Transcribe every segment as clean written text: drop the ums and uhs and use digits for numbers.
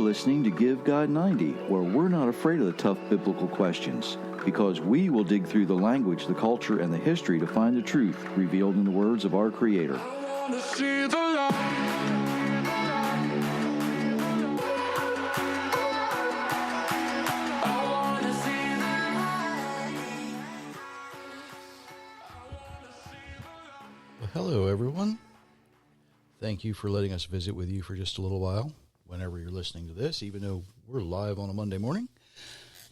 listening to Give God 90, where we're not afraid of the tough biblical questions, because we will dig through the language, the culture, and the history to find the truth revealed in the words of our Creator. I wanna see the light. Hello, everyone. Thank you for letting us visit with you for just a little while, whenever you're listening to this, even though we're live on a Monday morning.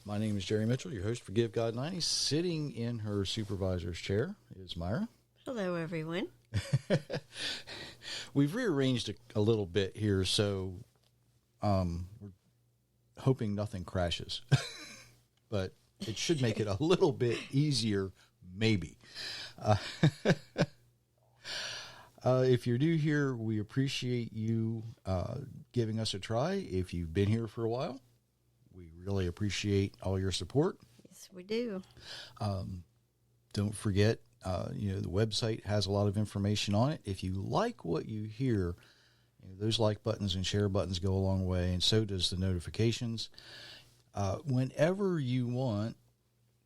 My name is Jerry Mitchell, your host for Give God 90. Sitting in her supervisor's chair is Myra. Hello, everyone. We've rearranged a little bit here, so we're hoping nothing crashes. But it should make it a little bit easier, maybe. If you're new here, we appreciate you giving us a try. If you've been here for a while, we really appreciate all your support. Yes, we do. Don't forget, the website has a lot of information on it. If you like what you hear, those like buttons and share buttons go a long way, and so does the notifications. Whenever you want,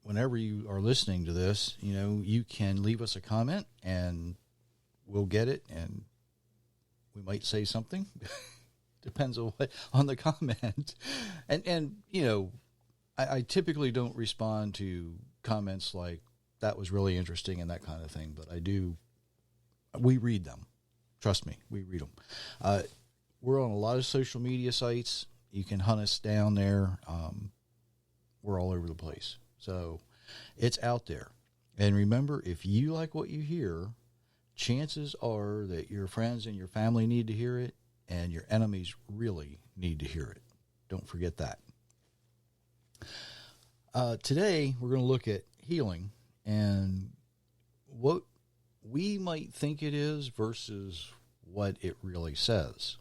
whenever you are listening to this, you can leave us a comment, and we'll get it, and we might say something. Depends on the comment. And I typically don't respond to comments like, that was really interesting and that kind of thing, but we read them. Trust me, we read them. We're on a lot of social media sites. You can hunt us down there. We're all over the place. So it's out there. And remember, if you like what you hear, chances are that your friends and your family need to hear it, and your enemies really need to hear it. Don't forget that. Today, we're going to look at healing and what we might think it is versus what it really says.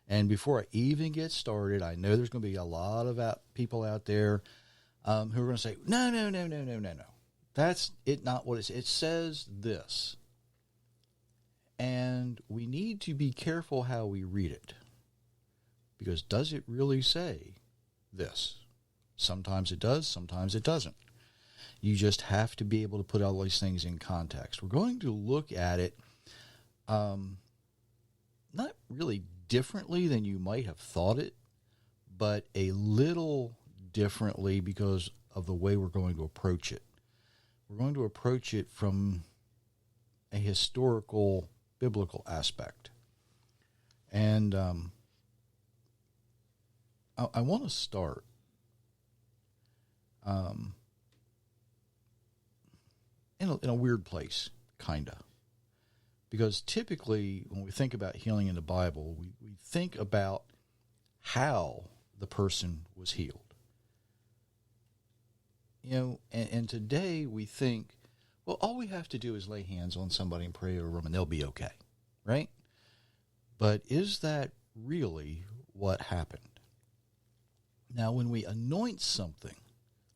And before I even get started, I know there's going to be a lot of people out there who are going to say, no. That's it. Not what it says. It says this. And we need to be careful how we read it. Because does it really say this? Sometimes it does, sometimes it doesn't. You just have to be able to put all these things in context. We're going to look at it not really differently than you might have thought it, but a little differently because of the way we're going to approach it. We're going to approach it from a historical biblical aspect. And I want to start in a weird place, kind of. Because typically, when we think about healing in the Bible, we think about how the person was healed. And today we think, well, all we have to do is lay hands on somebody and pray over them, and they'll be okay, right? But is that really what happened? Now, when we anoint something,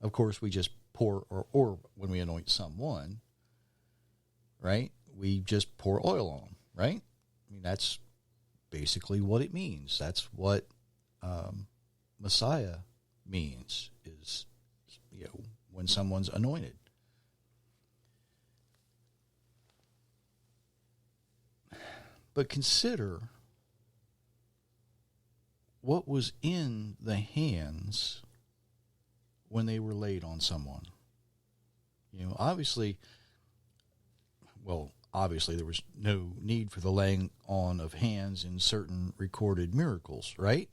of course, we just pour, or when we anoint someone, right, we just pour oil on them, right? I mean, that's basically what it means. That's what Messiah means, is, when someone's anointed. But consider what was in the hands when they were laid on someone. Obviously there was no need for the laying on of hands in certain recorded miracles, right?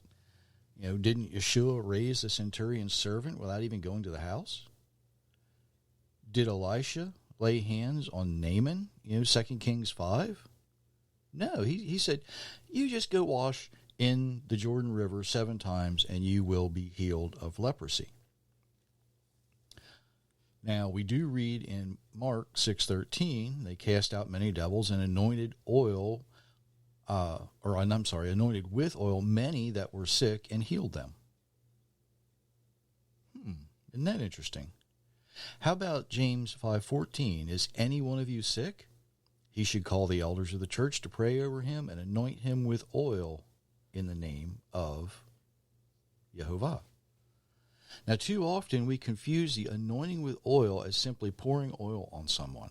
Didn't Yeshua raise the centurion's servant without even going to the house? Did Elisha lay hands on Naaman, 2 Kings 5? No, he said, you just go wash in the Jordan River 7 times and you will be healed of leprosy. Now, we do read in Mark 6:13, they cast out many devils and anointed with oil many that were sick and healed them. Isn't that interesting? How about James 5:14? Is any one of you sick? He should call the elders of the church to pray over him and anoint him with oil in the name of Yehovah. Now, too often we confuse the anointing with oil as simply pouring oil on someone.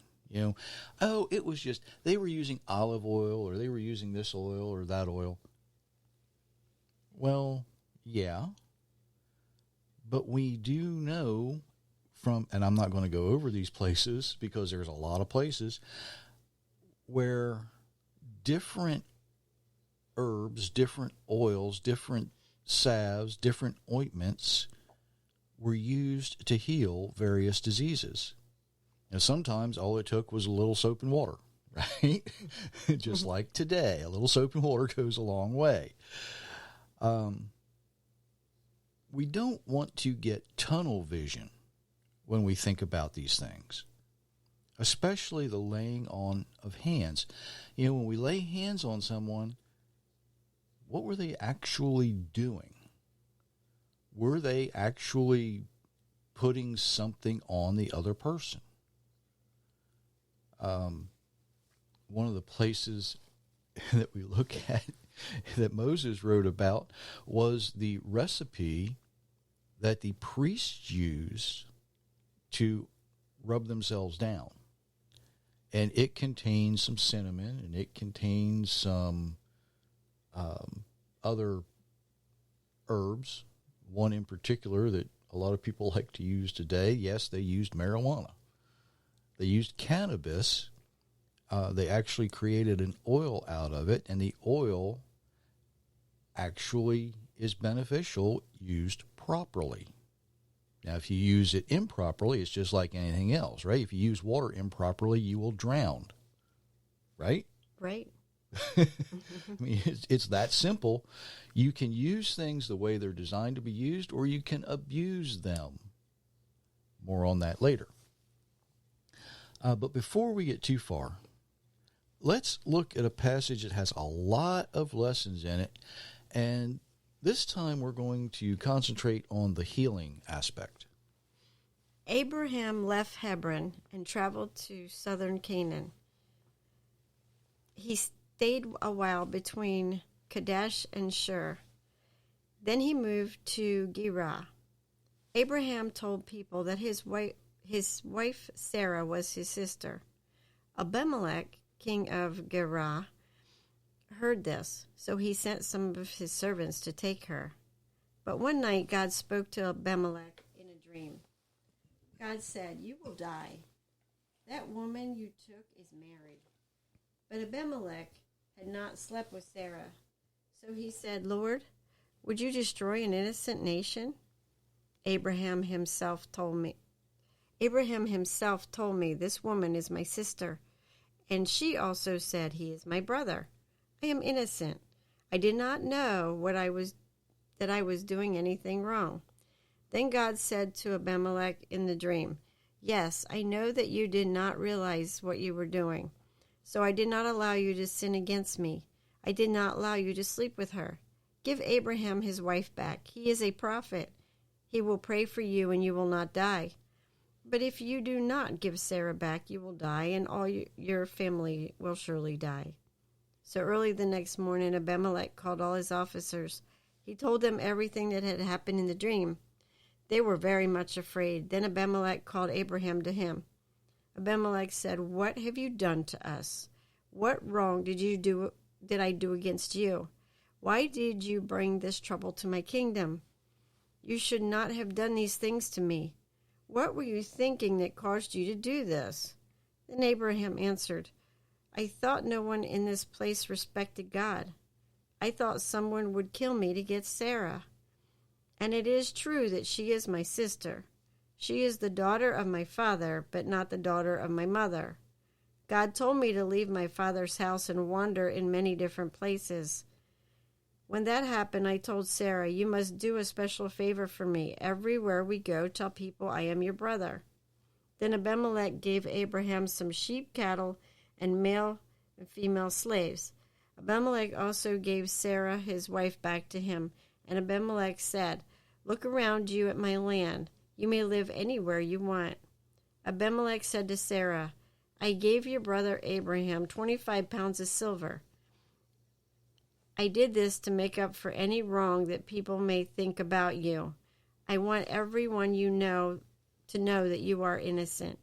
Oh, it was just, they were using olive oil or they were using this oil or that oil. Well, yeah. But we do know and I'm not going to go over these places because there's a lot of places where different herbs, different oils, different salves, different ointments were used to heal various diseases. And sometimes all it took was a little soap and water, right? Just like today, a little soap and water goes a long way. We don't want to get tunnel vision when we think about these things, especially the laying on of hands. When we lay hands on someone, what were they actually doing? Were they actually putting something on the other person? One of the places that we look at that Moses wrote about was the recipe that the priests used to rub themselves down. And it contains some cinnamon, and it contains some other herbs. One in particular that a lot of people like to use today, yes, they used marijuana. They used cannabis. They actually created an oil out of it, and the oil actually is beneficial used properly. Now, if you use it improperly, it's just like anything else, right? If you use water improperly, you will drown, right? Right. I mean, it's that simple. You can use things the way they're designed to be used, or you can abuse them. More on that later. But before we get too far, let's look at a passage that has a lot of lessons in it, and this time we're going to concentrate on the healing aspect. Abraham left Hebron and traveled to southern Canaan. He stayed a while between Kadesh and Shur. Then he moved to Gerar. Abraham told people that his wife Sarah was his sister. Abimelech, king of Gerar, heard this, so he sent some of his servants to take her. But one night God spoke to Abimelech in a dream. God said, "You will die. That woman you took is married." But Abimelech had not slept with Sarah. So he said, "Lord, would you destroy an innocent nation?" Abraham himself told me, "This woman is my sister." And she also said, "He is my brother. I am innocent. I did not know that I was doing anything wrong." Then God said to Abimelech in the dream, "Yes, I know that you did not realize what you were doing. So I did not allow you to sin against me. I did not allow you to sleep with her. Give Abraham his wife back. He is a prophet. He will pray for you and you will not die. But if you do not give Sarah back, you will die, and all your family will surely die." So early the next morning, Abimelech called all his officers. He told them everything that had happened in the dream. They were very much afraid. Then Abimelech called Abraham to him. Abimelech said, "What have you done to us? What wrong did I do against you? Why did you bring this trouble to my kingdom? You should not have done these things to me. What were you thinking that caused you to do this?" Then Abraham answered, "I thought no one in this place respected God. I thought someone would kill me to get Sarah. And it is true that she is my sister. She is the daughter of my father, but not the daughter of my mother. God told me to leave my father's house and wander in many different places. When that happened, I told Sarah, 'You must do a special favor for me. Everywhere we go, tell people I am your brother.' Then Abimelech gave Abraham some sheep, cattle, and male and female slaves. Abimelech also gave Sarah, his wife, back to him. And Abimelech said, 'Look around you at my land. You may live anywhere you want.' Abimelech said to Sarah, 'I gave your brother Abraham 25 pounds of silver. I did this to make up for any wrong that people may think about you. I want everyone you know to know that you are innocent."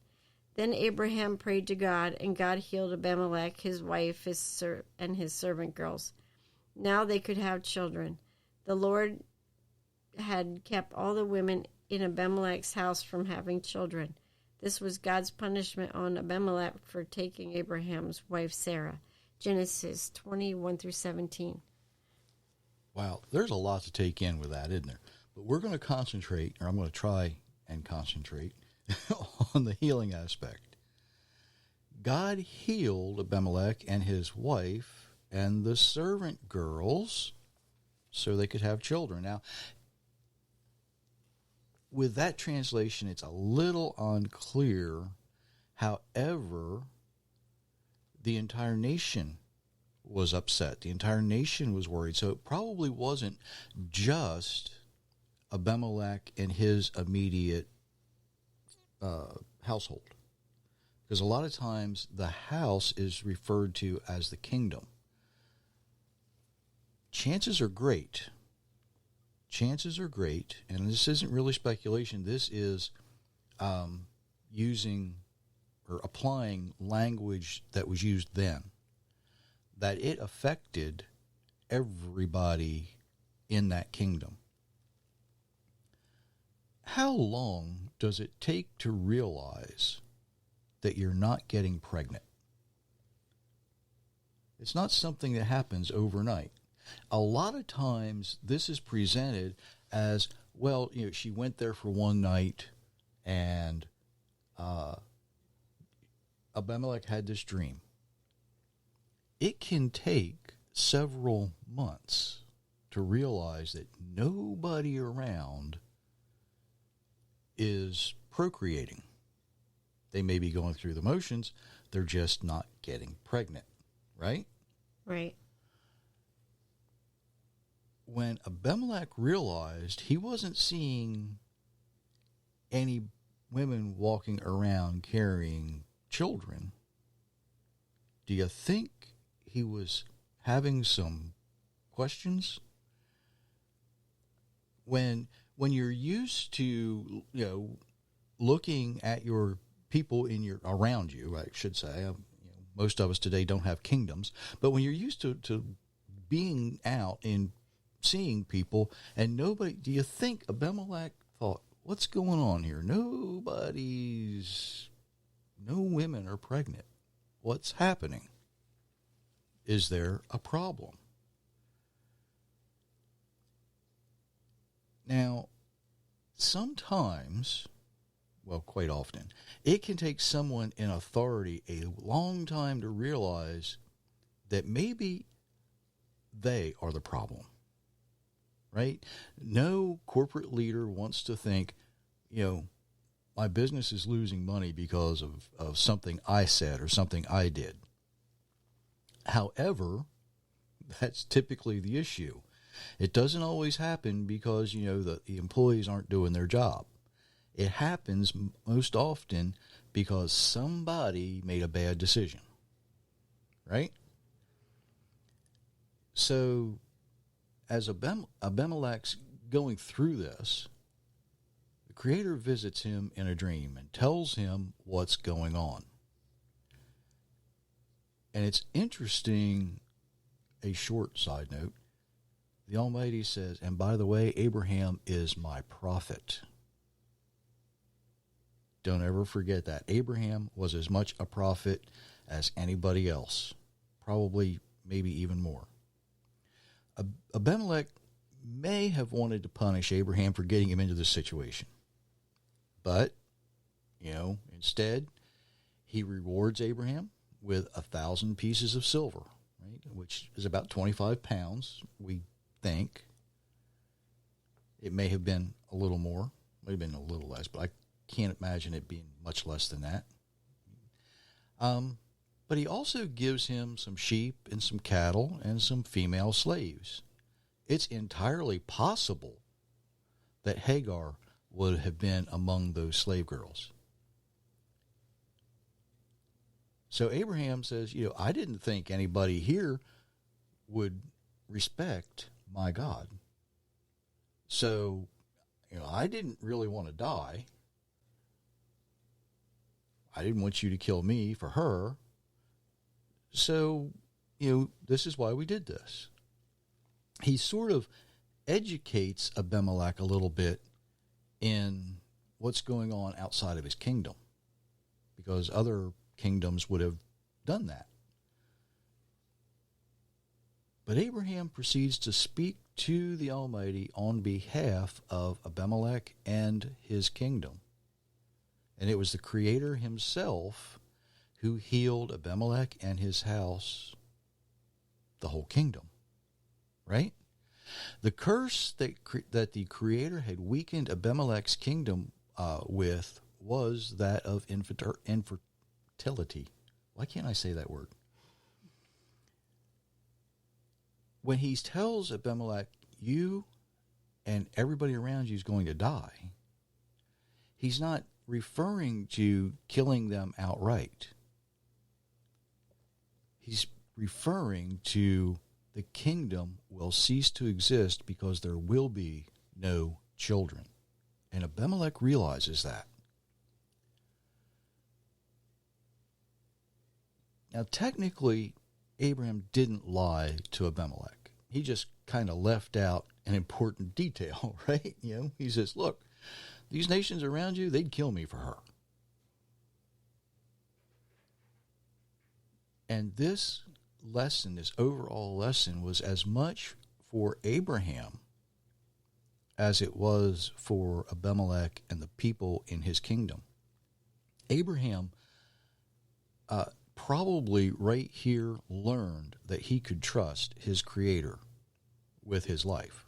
Then Abraham prayed to God, and God healed Abimelech, his wife, and his servant girls. Now they could have children. The Lord had kept all the women in Abimelech's house from having children. This was God's punishment on Abimelech for taking Abraham's wife Sarah. Genesis 21-17. Wow, there's a lot to take in with that, isn't there? But we're going to concentrate, or I'm going to try and concentrate, on the healing aspect. God healed Abimelech and his wife and the servant girls so they could have children. Now, with that translation, it's a little unclear. However, the entire nation was upset. The entire nation was worried. So it probably wasn't just Abimelech and his immediate household. Because a lot of times the house is referred to as the kingdom. Chances are great, and this isn't really speculation, this is using or applying language that was used then, that it affected everybody in that kingdom. How long does it take to realize that you're not getting pregnant? It's not something that happens overnight. A lot of times this is presented as, well, she went there for one night and Abimelech had this dream. It can take several months to realize that nobody around is procreating. They may be going through the motions, they're just not getting pregnant, right? Right. When Abimelech realized he wasn't seeing any women walking around carrying children, do you think he was having some questions? When you're used to, looking at your people around you, I should say, most of us today don't have kingdoms, but when you're used to being out and seeing people and nobody, do you think Abimelech thought, what's going on here? No women are pregnant. What's happening? Is there a problem? Now, sometimes, well, quite often, it can take someone in authority a long time to realize that maybe they are the problem, right? No corporate leader wants to think, my business is losing money because of something I said or something I did. However, that's typically the issue. It doesn't always happen because, the employees aren't doing their job. It happens most often because somebody made a bad decision, right? So as Abimelech's going through this, the Creator visits him in a dream and tells him what's going on. And it's interesting, a short side note, the Almighty says, and by the way, Abraham is my prophet. Don't ever forget that. Abraham was as much a prophet as anybody else. Probably, maybe even more. Abimelech may have wanted to punish Abraham for getting him into this situation. But, instead, he rewards Abraham with 1,000 pieces of silver, right? Which is about 25 pounds, we think. It may have been a little more, may have been a little less, but I can't imagine it being much less than that. But he also gives him some sheep and some cattle and some female slaves. It's entirely possible that Hagar would have been among those slave girls. So Abraham says, I didn't think anybody here would respect my God. So, I didn't really want to die. I didn't want you to kill me for her. So, this is why we did this. He sort of educates Abimelech a little bit in what's going on outside of his kingdom, because other kingdoms would have done that. But Abraham proceeds to speak to the Almighty on behalf of Abimelech and his kingdom. And it was the Creator himself who healed Abimelech and his house, the whole kingdom. Right? The curse that the Creator had weakened Abimelech's kingdom with was that of infertility. Why can't I say that word? When he tells Abimelech, you and everybody around you is going to die, he's not referring to killing them outright. He's referring to the kingdom will cease to exist because there will be no children. And Abimelech realizes that. Now, technically, Abraham didn't lie to Abimelech. He just kind of left out an important detail, right? He says, look, these nations around you, they'd kill me for her. And this lesson, this overall lesson, was as much for Abraham as it was for Abimelech and the people in his kingdom. Abraham probably right here learned that he could trust his Creator with his life,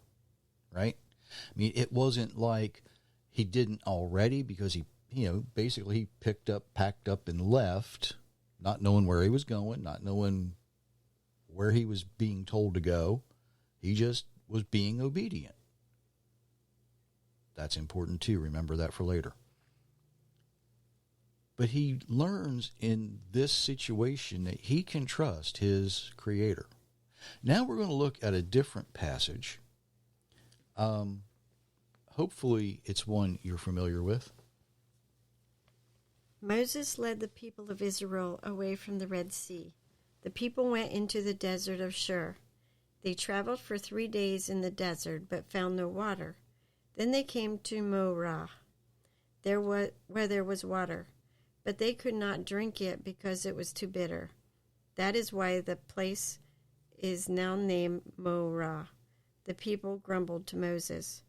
right? I mean, it wasn't like he didn't already, because he basically he packed up and left, not knowing where he was going, not knowing where he was being told to go. He just was being obedient. That's important too. Remember that for later. But he learns in this situation that he can trust his Creator. Now we're going to look at a different passage. Hopefully it's one you're familiar with. Moses led the people of Israel away from the Red Sea. The people went into the desert of Shur. They traveled for 3 days in the desert, but found no water. Then they came to Morah, where there was water, but they could not drink it because it was too bitter. That is why the place is now named Morah. The people grumbled to Moses.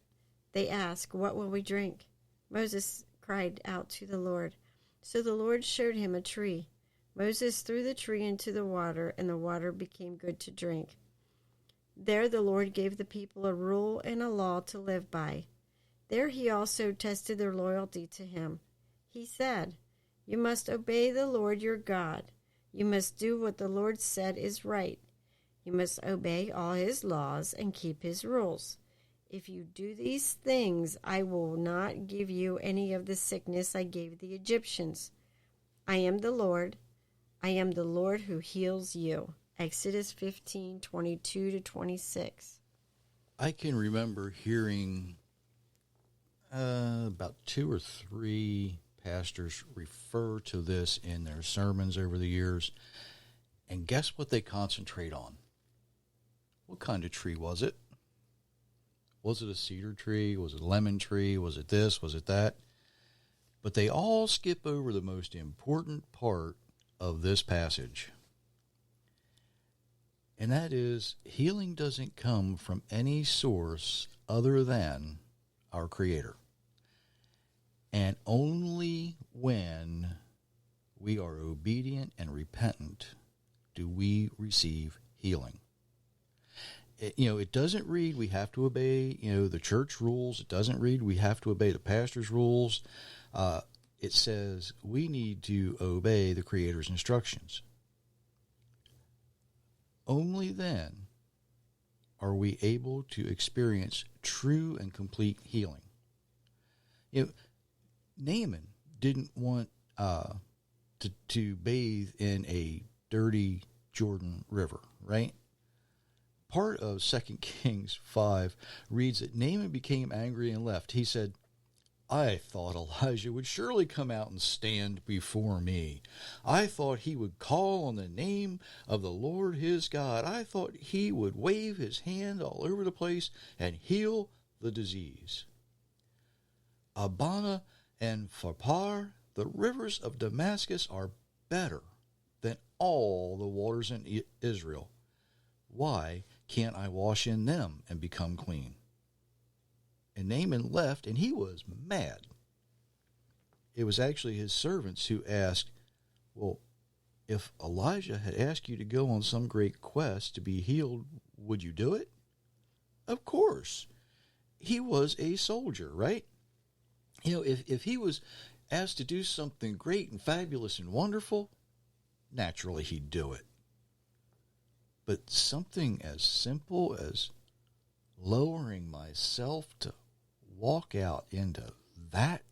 They asked, "What will we drink?" Moses cried out to the Lord. So the Lord showed him a tree. Moses threw the tree into the water, and the water became good to drink. There the Lord gave the people a rule and a law to live by. There he also tested their loyalty to him. He said, "You must obey the Lord your God. You must do what the Lord said is right. You must obey all his laws and keep his rules. If you do these things, I will not give you any of the sickness I gave the Egyptians. I am the Lord. I am the Lord who heals you." Exodus 15:22-26. I can remember hearing about 2 or 3 pastors refer to this in their sermons over the years. And guess what they concentrate on? What kind of tree was it? Was it a cedar tree? Was it a lemon tree? Was it this? Was it that? But they all skip over the most important part of this passage. And that is, healing doesn't come from any source other than our Creator. And only when we are obedient and repentant do we receive healing. It doesn't read we have to obey, the church rules. It doesn't read we have to obey the pastor's rules. It says we need to obey the Creator's instructions. Only then are we able to experience true and complete healing. Naaman didn't want to bathe in a dirty Jordan River, right? part of 2 Kings 5 reads that Naaman became angry and left. He said, I thought Elijah would surely come out and stand before me. I thought he would call on the name of the Lord his God. I thought he would wave his hand all over the place and heal the disease. Abana and Pharpar, the rivers of Damascus, are better than all the waters in Israel. Why can't I wash in them and become clean? And Naaman left, and he was mad. It was actually his servants who asked, well, if Elijah had asked you to go on some great quest to be healed, would you do it? Of course. He was a soldier, right? You know, if he was asked to do something great and fabulous and wonderful, naturally he'd do it. But something as simple as lowering myself to walk out into that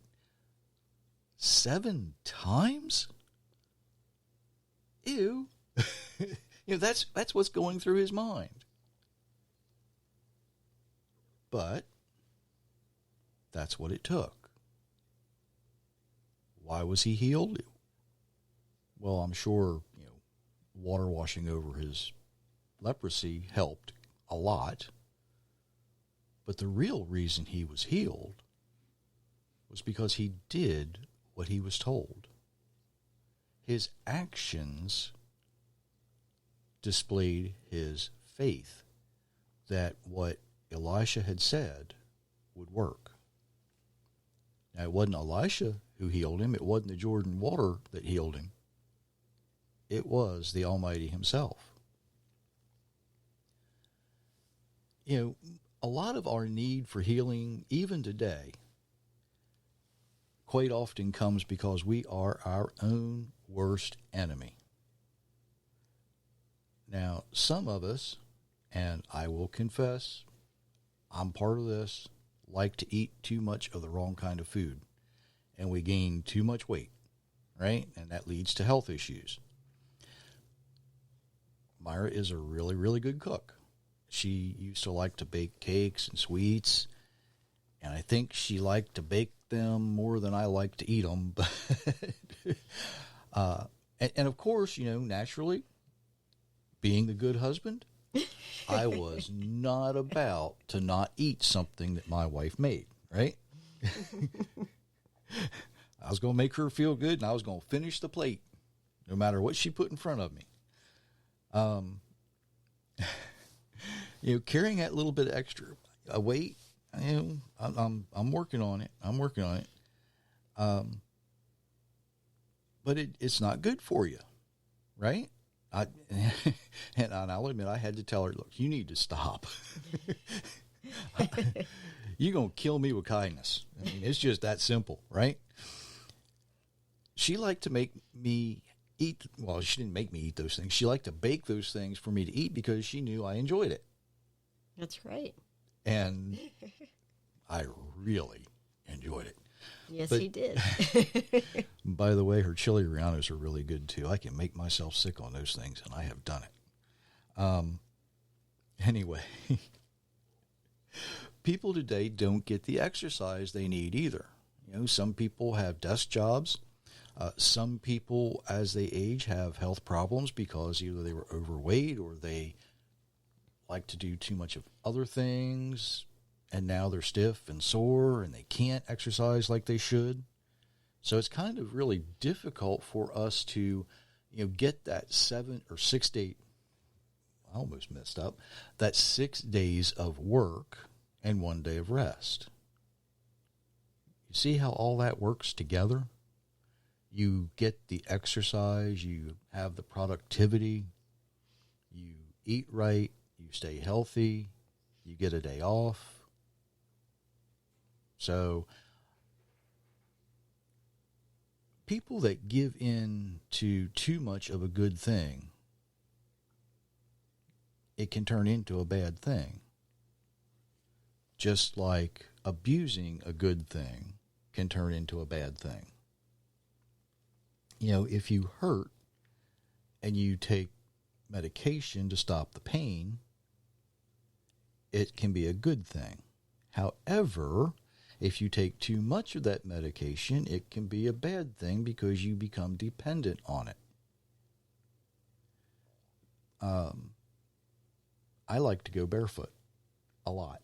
7 times? Ew. That's what's going through his mind. But that's what it took. Why was he healed? Well, I'm sure, water washing over his leprosy helped a lot. But the real reason he was healed was because he did what he was told. His actions displayed his faith that what Elisha had said would work. Now, it wasn't Elisha who healed him. It wasn't the Jordan water that healed him. It was the Almighty himself. A lot of our need for healing, even today, quite often comes because we are our own worst enemy. Now, some of us, and I will confess, I'm part of this, like to eat too much of the wrong kind of food. And we gain too much weight, right? And that leads to health issues. Myra is a really, really good cook. She used to like to bake cakes and sweets, and I think she liked to bake them more than I like to eat them. And of course, naturally, being the good husband, I was not about to not eat something that my wife made, right? I was going to make her feel good, and I was going to finish the plate, no matter what she put in front of me. Carrying that little bit of extra weight, I'm working on it. But it's not good for you, right? And I'll admit, I had to tell her, look, you need to stop. You're going to kill me with kindness. It's just that simple, right? She liked to make me eat. Well, she didn't make me eat those things. She liked to bake those things for me to eat because she knew I enjoyed it. That's right. And I really enjoyed it. Yes, he did. By the way, her chili rellenos are really good too. I can make myself sick on those things, and I have done it. Anyway, people today don't get the exercise they need either. Some people have desk jobs. Some people, as they age, have health problems because either they were overweight or they like to do too much of other things, and now they're stiff and sore and they can't exercise like they should. So it's kind of really difficult for us to, get that 7 or 6 day, I almost messed up, that 6 days of work and 1 day of rest. You see how all that works together? You get the exercise, you have the productivity, you eat right, you stay healthy, you get a day off. So people that give in to too much of a good thing, it can turn into a bad thing. Just like abusing a good thing can turn into a bad thing. If you hurt and you take medication to stop the pain, it can be a good thing. However, if you take too much of that medication, it can be a bad thing because you become dependent on it. I like to go barefoot a lot.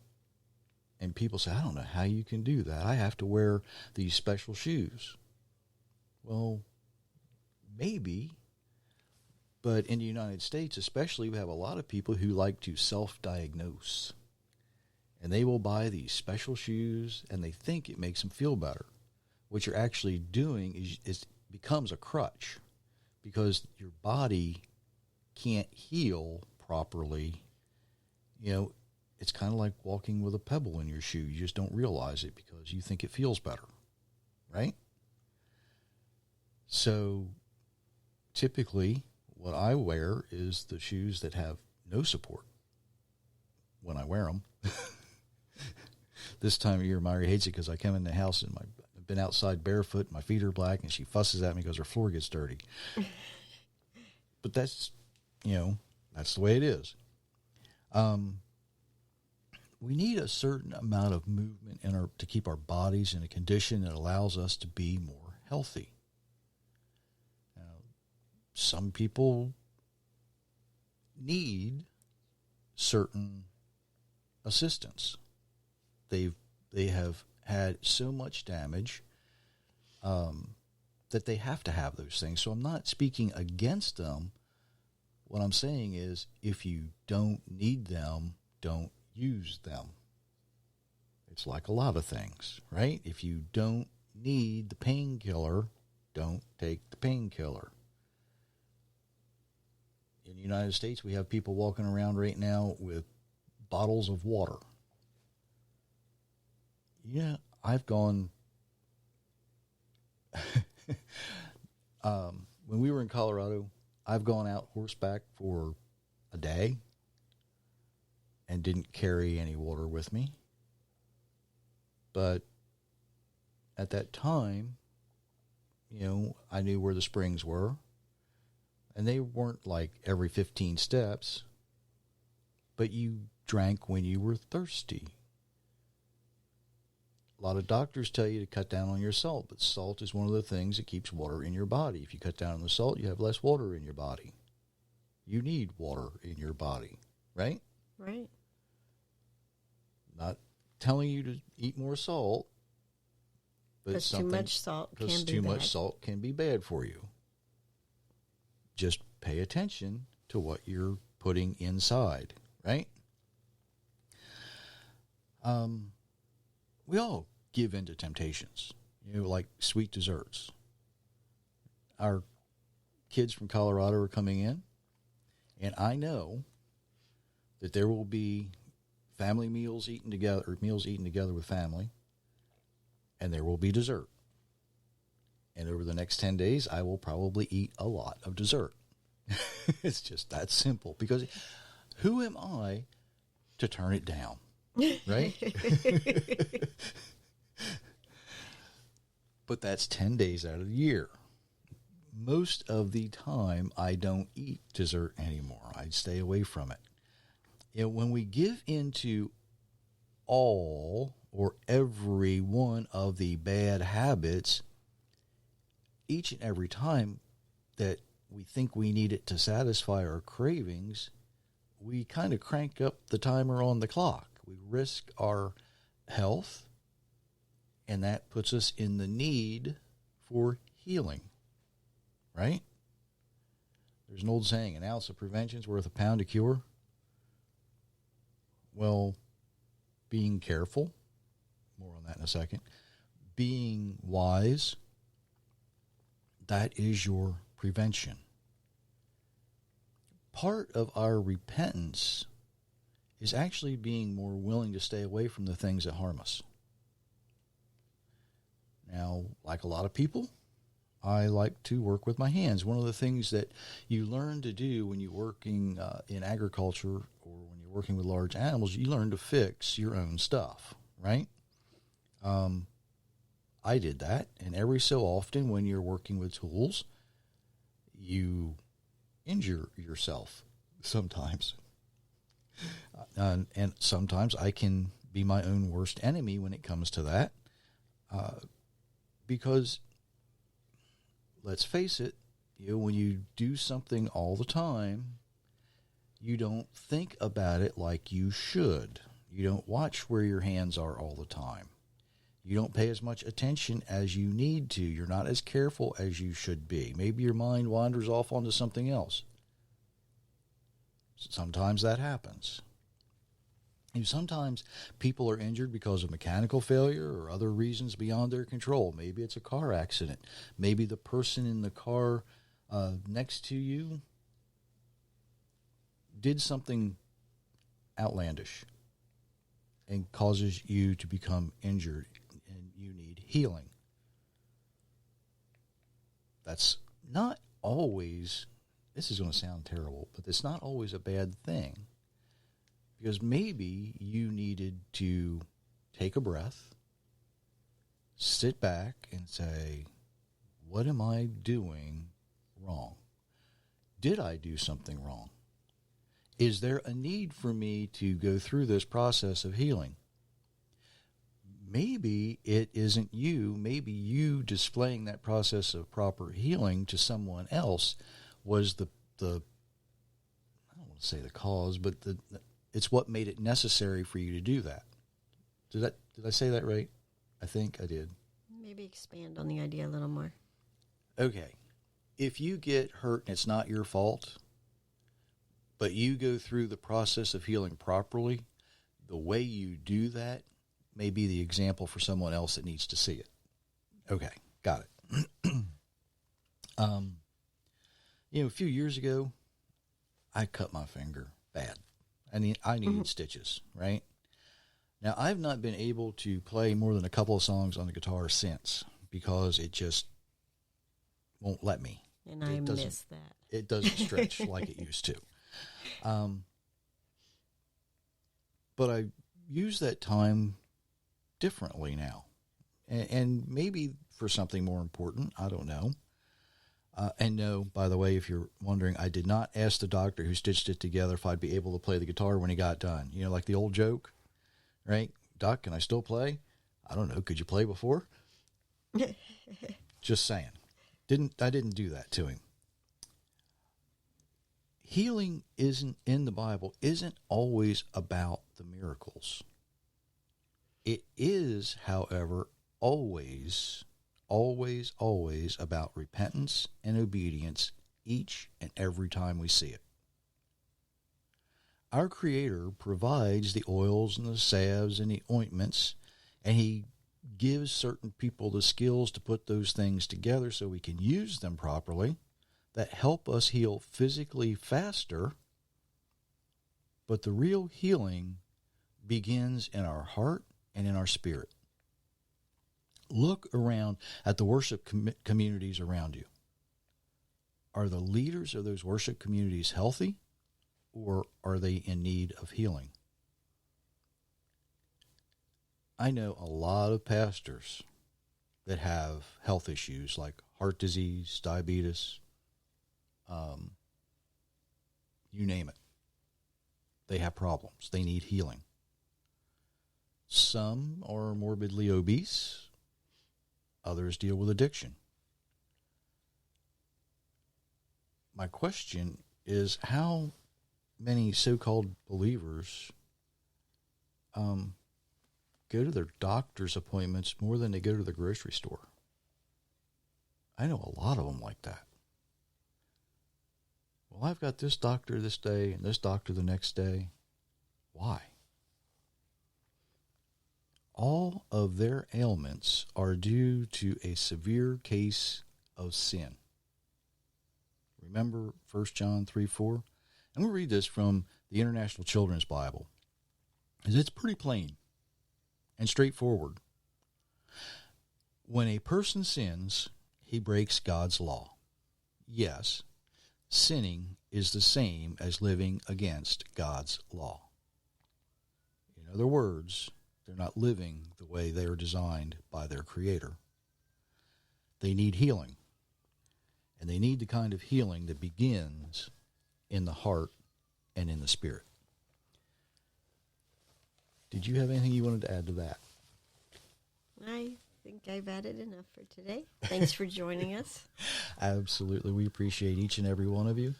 And people say, I don't know how you can do that. I have to wear these special shoes. Well, maybe. But in the United States especially, we have a lot of people who like to self-diagnose. And they will buy these special shoes, and they think it makes them feel better. What you're actually doing is becomes a crutch, because your body can't heal properly. You know, it's kind of like walking with a pebble in your shoe. You just don't realize it because you think it feels better, right? So typically what I wear is the shoes that have no support when I wear them. This time of year, Myra hates it because I come in the house and I've been outside barefoot, my feet are black, and she fusses at me because her floor gets dirty. But that's, that's the way it is. We need a certain amount of movement to keep our bodies in a condition that allows us to be more healthy. Now, some people need certain assistance. They have had so much damage that they have to have those things. So I'm not speaking against them. What I'm saying is, if you don't need them, don't use them. It's like a lot of things, right? If you don't need the painkiller, don't take the painkiller. In the United States, we have people walking around right now with bottles of water. Yeah, I've gone... when we were in Colorado, I've gone out horseback for a day and didn't carry any water with me. But at that time, I knew where the springs were. And they weren't like every 15 steps. But you drank when you were thirsty. A lot of doctors tell you to cut down on your salt, but salt is one of the things that keeps water in your body. If you cut down on the salt, you have less water in your body. You need water in your body, right? Right. Not telling you to eat more salt, but because too much salt can be bad. Too much salt can be bad for you. Just pay attention to what you're putting inside, right? We all give in to temptations, like sweet desserts. Our kids from Colorado are coming in, and I know that there will be meals eaten together with family, and there will be dessert. And over the next 10 days, I will probably eat a lot of dessert. It's just that simple, because who am I to turn it down? Right? But that's 10 days out of the year. Most of the time, I don't eat dessert anymore. I stay away from it. When we give into all or every one of the bad habits, each and every time that we think we need it to satisfy our cravings, we kind of crank up the timer on the clock. We risk our health, and that puts us in the need for healing, right? There's an old saying, an ounce of prevention is worth a pound of cure. Well, being careful, more on that in a second, being wise, that is your prevention. Part of our repentance is actually being more willing to stay away from the things that harm us. Now, like a lot of people, I like to work with my hands. One of the things that you learn to do when you're working in agriculture or when you're working with large animals, you learn to fix your own stuff, right? I did that, and every so often when you're working with tools, you injure yourself sometimes. And sometimes I can be my own worst enemy when it comes to that. Because, let's face it, when you do something all the time, you don't think about it like you should. You don't watch where your hands are all the time. You don't pay as much attention as you need to. You're not as careful as you should be. Maybe your mind wanders off onto something else. Sometimes that happens. Sometimes people are injured because of mechanical failure or other reasons beyond their control. Maybe it's a car accident. Maybe the person in the car next to you did something outlandish and causes you to become injured and you need healing. That's not always, this is going to sound terrible, but it's not always a bad thing. Because maybe you needed to take a breath, sit back and say, what am I doing wrong? Did I do something wrong? Is there a need for me to go through this process of healing? Maybe it isn't you. Maybe you displaying that process of proper healing to someone else was the I don't want to say the cause, but it's what made it necessary for you to do that. Did I say that right? I think I did. Maybe expand on the idea a little more. Okay. If you get hurt and it's not your fault, but you go through the process of healing properly, the way you do that may be the example for someone else that needs to see it. Okay, got it. A few years ago, I cut my finger bad. I needed stitches, right? Now, I've not been able to play more than a couple of songs on the guitar since because it just won't let me. And I miss that. It doesn't stretch like it used to. But I use that time differently now. And maybe for something more important, I don't know. And no, by the way, if you're wondering, I did not ask the doctor who stitched it together if I'd be able to play the guitar when he got done. You know, like the old joke, right? Doc, can I still play? I don't know. Could you play before? Just saying. I didn't do that to him. Healing in the Bible isn't always about the miracles. It is, however, always about repentance and obedience each and every time we see it. Our Creator provides the oils and the salves and the ointments, and He gives certain people the skills to put those things together so we can use them properly that help us heal physically faster. But the real healing begins in our heart and in our spirit. Look around at the worship communities around you. Are the leaders of those worship communities healthy, or are they in need of healing? I know a lot of pastors that have health issues like heart disease, diabetes, you name it. They have problems. They need healing. Some are morbidly obese. Others deal with addiction. My question is, how many so-called believers go to their doctor's appointments more than they go to the grocery store? I know a lot of them like that. Well, I've got this doctor this day and this doctor the next day. Why? All of their ailments are due to a severe case of sin. Remember 1 John 3:4? And we'll read this from the International Children's Bible. It's pretty plain and straightforward. When a person sins, he breaks God's law. Yes, sinning is the same as living against God's law. In other words, they're not living the way they are designed by their Creator. They need healing. And they need the kind of healing that begins in the heart and in the spirit. Did you have anything you wanted to add to that? I think I've added enough for today. Thanks for joining us. Absolutely. We appreciate each and every one of you.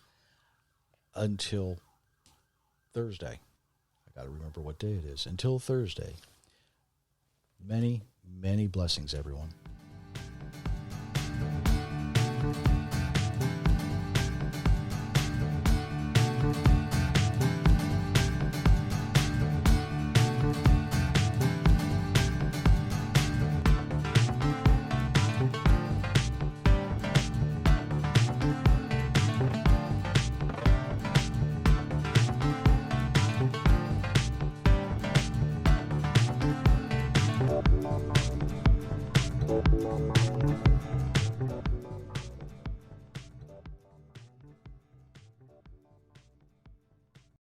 Until Thursday. I got to remember what day it is. Until Thursday. Many, many blessings, everyone.